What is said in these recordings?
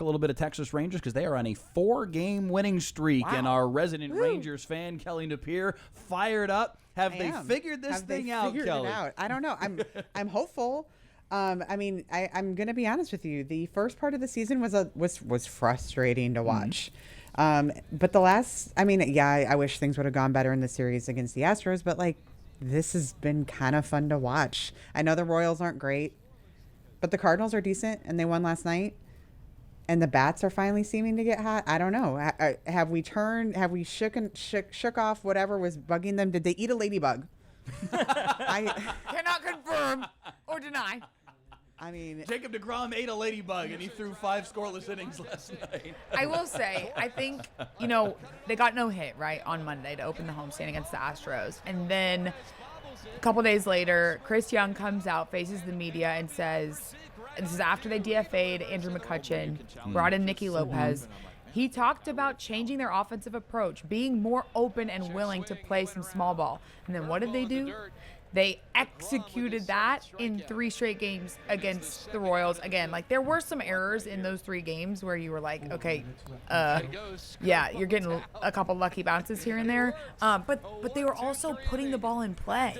a little bit of Texas Rangers because they are on a 4-game winning streak, and our resident Rangers fan, Kelly Napier, fired up. Have they figured this thing out, Kelly? I don't know. I'm hopeful. I mean, I'm going to be honest with you. The first part of the season was frustrating to watch. But the last, I mean, I wish things would have gone better in the series against the Astros, but like this has been kind of fun to watch. I know the Royals aren't great, but the Cardinals are decent, and they won last night. And the bats are finally seeming to get hot. I don't know. Have we shook off whatever was bugging them? Did they eat a ladybug? I cannot confirm or deny. I mean, Jacob deGrom ate a ladybug, and he threw 5 scoreless innings last night. I will say, I think, they got no hit, right, on Monday to open the homestand against the Astros. And then a couple days later, Chris Young comes out, faces the media, and says, this is after they DFA'd Andrew McCutchen, brought in Nicky Lopez. He talked about changing their offensive approach, being more open and willing to play some small ball. And then what did they do? They executed that in 3 straight games against the Royals. Again, like there were some errors in those 3 games where you were like, okay, you're getting a couple lucky bounces here and there. But they were also putting the ball in play.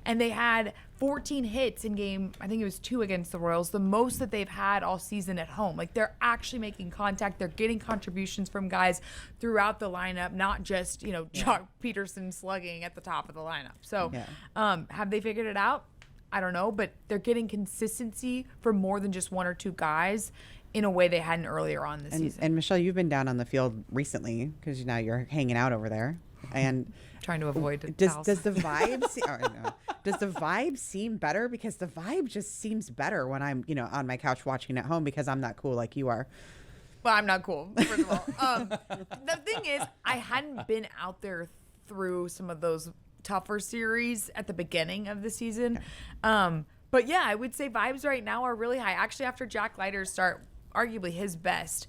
And they had 14 hits in game, I think it was 2 against the Royals, the most that they've had all season at home. Like they're actually making contact. They're getting contributions from guys throughout the lineup, not just, Jock Peterson slugging at the top of the lineup. So have they figured it out? I don't know, but they're getting consistency for more than just 1 or 2 guys in a way they hadn't earlier on this season. And Michelle, you've been down on the field recently because now you're hanging out over there. And trying to avoid does the vibe does the vibe seem better? Because the vibe just seems better when I'm on my couch watching at home because I'm not cool like you are. Well, I'm not cool, first of all. The thing is, I hadn't been out there through some of those tougher series at the beginning of the season. But yeah, I would say vibes right now are really high. Actually, after Jack Leiter's start, arguably his best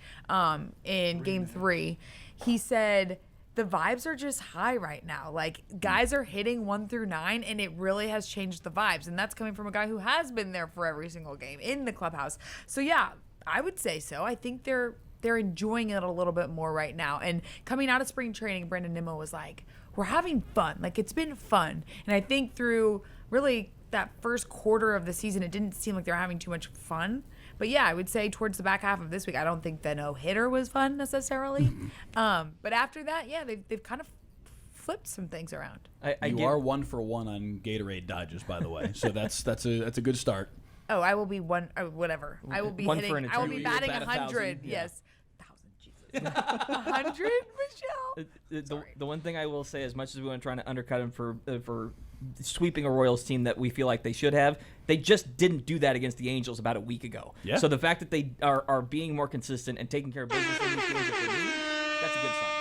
in Game 3, he said the vibes are just high right now. Like guys are hitting 1 through 9, and it really has changed the vibes. And that's coming from a guy who has been there for every single game in the clubhouse. So yeah, I would say so. I think they're enjoying it a little bit more right now. And coming out of spring training, Brandon Nimmo was like, we're having fun. Like it's been fun. And I think through really that first quarter of the season, it didn't seem like they were having too much fun. But yeah, I would say towards the back half of this week, I don't think the no-hitter was fun necessarily. But after that, yeah, they've kind of flipped some things around. You are 1 for 1 on Gatorade dodges, by the way. So that's a good start. Oh, I will be whatever. I will be hitting. I will be batting 100. Yes. 1,000, Jesus. 100, Michelle. The one thing I will say, as much as we want to try to undercut him for sweeping a Royals team that we feel like they should have, they just didn't do that against the Angels about a week ago. Yeah. So the fact that they are being more consistent and taking care of business in these games that they need, that's a good sign.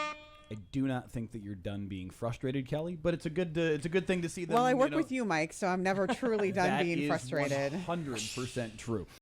I do not think that you're done being frustrated, Kelly, but it's a good thing to see them. Well, I work with you, Mike, so I'm never truly done being frustrated. 100% true.